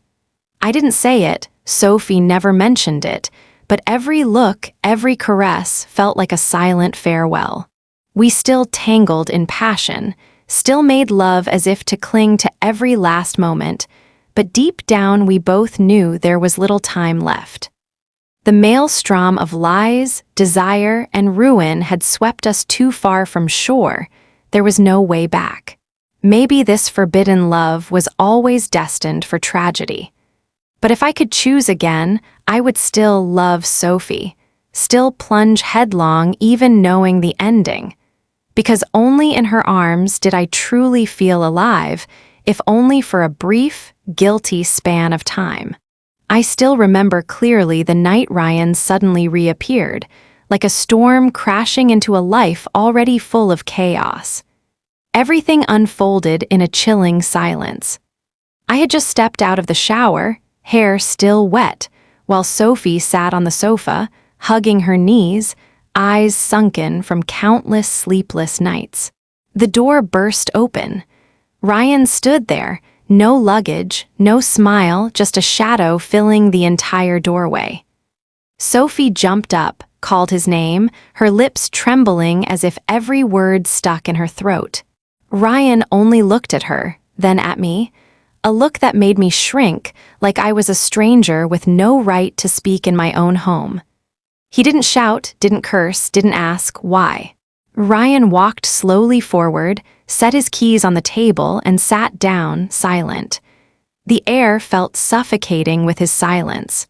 I didn't say it, Sophie never mentioned it, but every look, every caress felt like a silent farewell. We still tangled in passion, still made love as if to cling to every last moment, but deep down we both knew there was little time left. The maelstrom of lies, desire, and ruin had swept us too far from shore. There was no way back. Maybe this forbidden love was always destined for tragedy. But if I could choose again, I would still love Sophie, still plunge headlong even knowing the ending. Because only in her arms did I truly feel alive, if only for a brief, guilty span of time. I still remember clearly the night Ryan suddenly reappeared, like a storm crashing into a life already full of chaos. Everything unfolded in a chilling silence. I had just stepped out of the shower, hair still wet, while Sophie sat on the sofa, hugging her knees, eyes sunken from countless sleepless nights. The door burst open. Ryan stood there, no luggage, no smile, just a shadow filling the entire doorway. Sophie jumped up, called his name, her lips trembling as if every word stuck in her throat. Ryan only looked at her, then at me, a look that made me shrink, like I was a stranger with no right to speak in my own home. He didn't shout, didn't curse, didn't ask why. Ryan walked slowly forward, set his keys on the table, and sat down, silent. The air felt suffocating with his silence.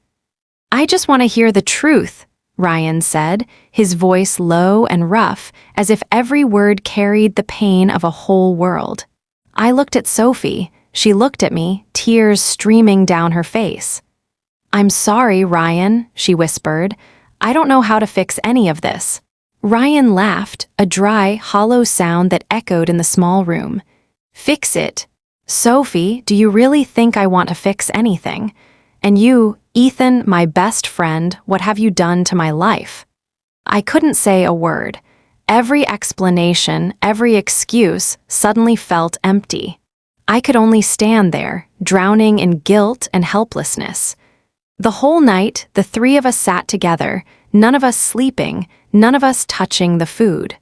"I just want to hear the truth," Ryan said, his voice low and rough, as if every word carried the pain of a whole world. I looked at Sophie. She looked at me, tears streaming down her face. "I'm sorry, Ryan," she whispered. "I don't know how to fix any of this." Ryan laughed, a dry, hollow sound that echoed in the small room. "Fix it? Sophie, do you really think I want to fix anything? And you, Ethan, my best friend, what have you done to my life?" I couldn't say a word. Every explanation, every excuse suddenly felt empty. I could only stand there, drowning in guilt and helplessness. The whole night, the three of us sat together, none of us sleeping, none of us touching the food.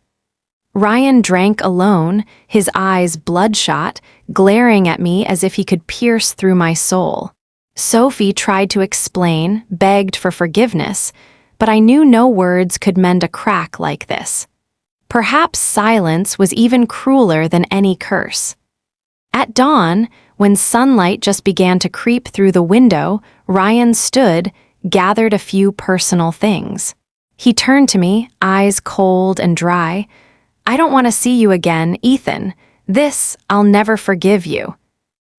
Ryan drank alone, his eyes bloodshot, glaring at me as if he could pierce through my soul. Sophie tried to explain, begged for forgiveness, but I knew no words could mend a crack like this. Perhaps silence was even crueler than any curse. At dawn, when sunlight just began to creep through the window, Ryan stood, gathered a few personal things. He turned to me, eyes cold and dry. "I don't want to see you again, Ethan. I'll never forgive you."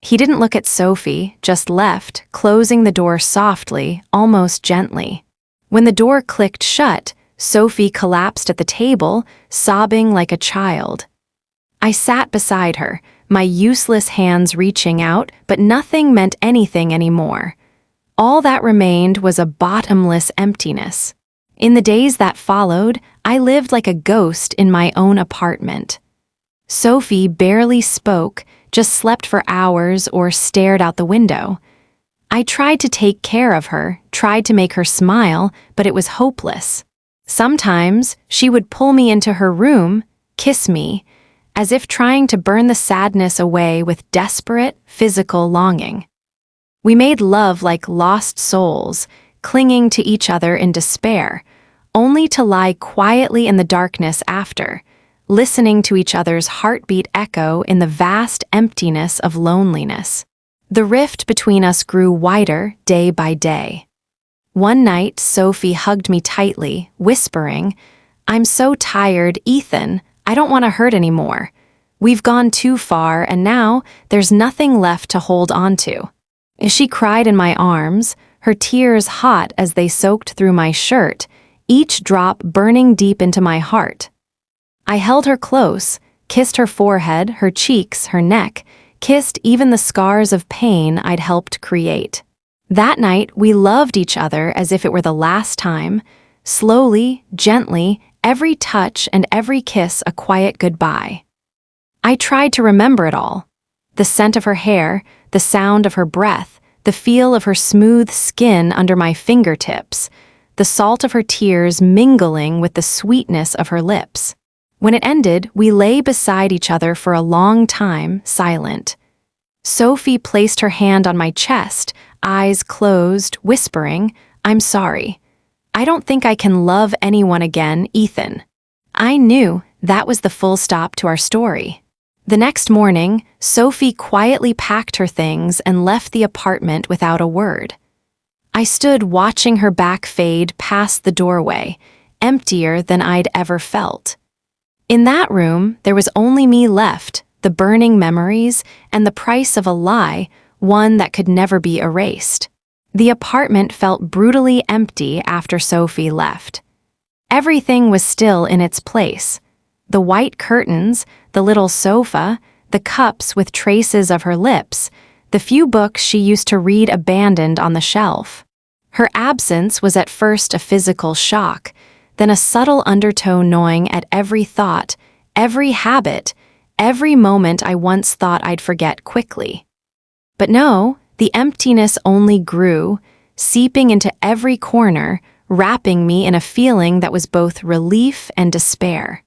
He didn't look at Sophie, just left, closing the door softly, almost gently. When the door clicked shut, Sophie collapsed at the table, sobbing like a child. I sat beside her, my useless hands reaching out, but nothing meant anything anymore. All that remained was a bottomless emptiness. In the days that followed, I lived like a ghost in my own apartment. Sophie barely spoke, just slept for hours or stared out the window. I tried to take care of her, tried to make her smile, but it was hopeless. Sometimes she would pull me into her room, kiss me, as if trying to burn the sadness away with desperate, physical longing. We made love like lost souls, clinging to each other in despair, only to lie quietly in the darkness after, listening to each other's heartbeat echo in the vast emptiness of loneliness. The rift between us grew wider day by day. One night, Sophie hugged me tightly, whispering, "I'm so tired, Ethan. I don't want to hurt anymore. We've gone too far, and now there's nothing left to hold on to." She cried in my arms, her tears hot as they soaked through my shirt, each drop burning deep into my heart. I held her close, kissed her forehead, her cheeks, her neck, kissed even the scars of pain I'd helped create. That night, we loved each other as if it were the last time, slowly, gently, every touch and every kiss a quiet goodbye. I tried to remember it all. The scent of her hair, the sound of her breath, the feel of her smooth skin under my fingertips, the salt of her tears mingling with the sweetness of her lips. When it ended, we lay beside each other for a long time, silent. Sophie placed her hand on my chest, eyes closed, whispering, "I'm sorry. I don't think I can love anyone again, Ethan." I knew that was the full stop to our story. The next morning, Sophie quietly packed her things and left the apartment without a word. I stood watching her back fade past the doorway, emptier than I'd ever felt. In that room, there was only me left, the burning memories, and the price of a lie, one that could never be erased. The apartment felt brutally empty after Sophie left. Everything was still in its place. The white curtains, the little sofa, the cups with traces of her lips, the few books she used to read abandoned on the shelf. Her absence was at first a physical shock, then a subtle undertone gnawing at every thought, every habit, every moment I once thought I'd forget quickly. But no, the emptiness only grew, seeping into every corner, wrapping me in a feeling that was both relief and despair.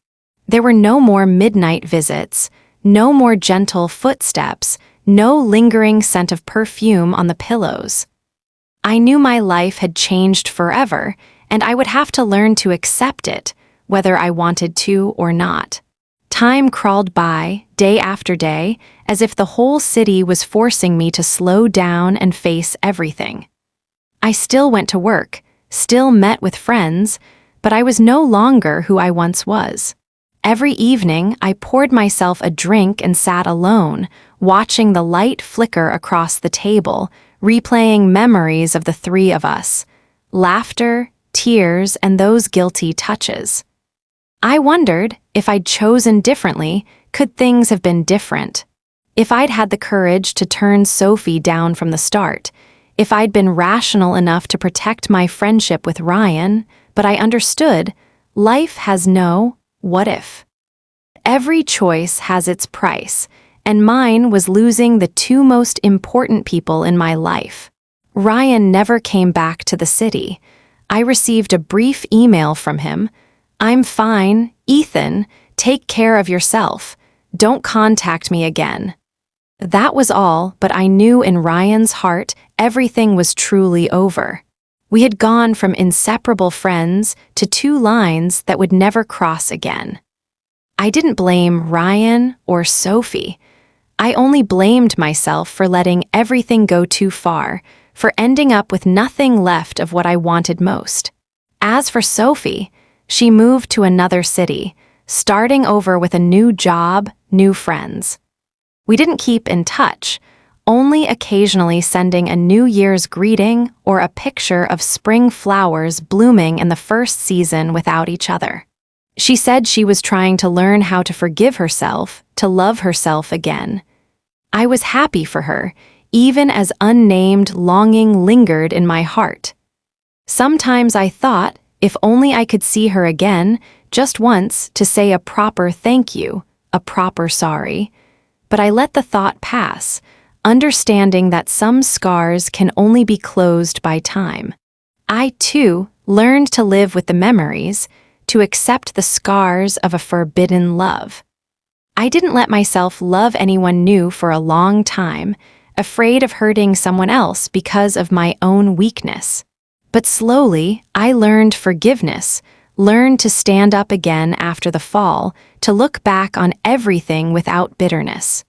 There were no more midnight visits, no more gentle footsteps, no lingering scent of perfume on the pillows. I knew my life had changed forever, and I would have to learn to accept it, whether I wanted to or not. Time crawled by, day after day, as if the whole city was forcing me to slow down and face everything. I still went to work, still met with friends, but I was no longer who I once was. Every evening, I poured myself a drink and sat alone, watching the light flicker across the table, replaying memories of the three of us. Laughter, tears, and those guilty touches. I wondered, if I'd chosen differently, could things have been different? If I'd had the courage to turn Sophie down from the start, if I'd been rational enough to protect my friendship with Ryan, but I understood, life has no what if. Every choice has its price, and mine was losing the two most important people in my life. Ryan never came back to the city. I received a brief email from him. "I'm fine, Ethan, take care of yourself. Don't contact me again." That was all, but I knew in Ryan's heart everything was truly over. We had gone from inseparable friends to two lines that would never cross again. I didn't blame Ryan or Sophie. I only blamed myself for letting everything go too far, for ending up with nothing left of what I wanted most. As for Sophie, she moved to another city, starting over with a new job, new friends. We didn't keep in touch, only occasionally sending a New Year's greeting or a picture of spring flowers blooming in the first season without each other. She said she was trying to learn how to forgive herself, to love herself again. I was happy for her, even as unnamed longing lingered in my heart. Sometimes I thought, if only I could see her again, just once, to say a proper thank you, a proper sorry. But I let the thought pass, understanding that some scars can only be closed by time. I, too, learned to live with the memories, to accept the scars of a forbidden love. I didn't let myself love anyone new for a long time, afraid of hurting someone else because of my own weakness. But slowly, I learned forgiveness, learned to stand up again after the fall, to look back on everything without bitterness.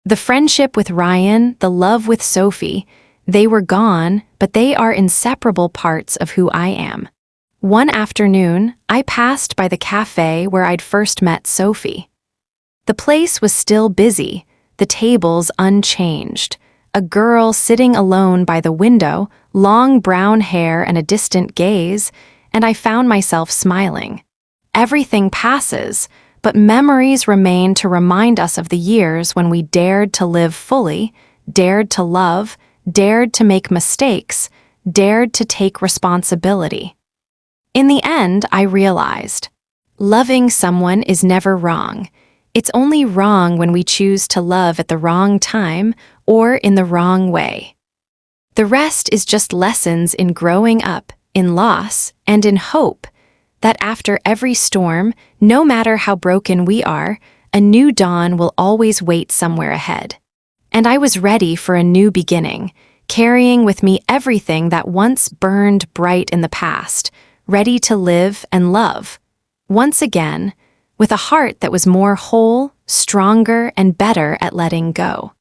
The friendship with Ryan, the love with Sophie, they were gone, but they are inseparable parts of who I am. One afternoon, I passed by the cafe where I'd first met Sophie. The place was still busy, the tables unchanged. A girl sitting alone by the window, long brown hair and a distant gaze, and I found myself smiling. Everything passes, but memories remain to remind us of the years when we dared to live fully, dared to love, dared to make mistakes, dared to take responsibility. In the end, I realized, loving someone is never wrong. It's only wrong when we choose to love at the wrong time or in the wrong way. The rest is just lessons in growing up, in loss, and in hope, that after every storm, no matter how broken we are, a new dawn will always wait somewhere ahead. And I was ready for a new beginning, carrying with me everything that once burned bright in the past, ready to live and love, once again, with a heart that was more whole, stronger, and better at letting go.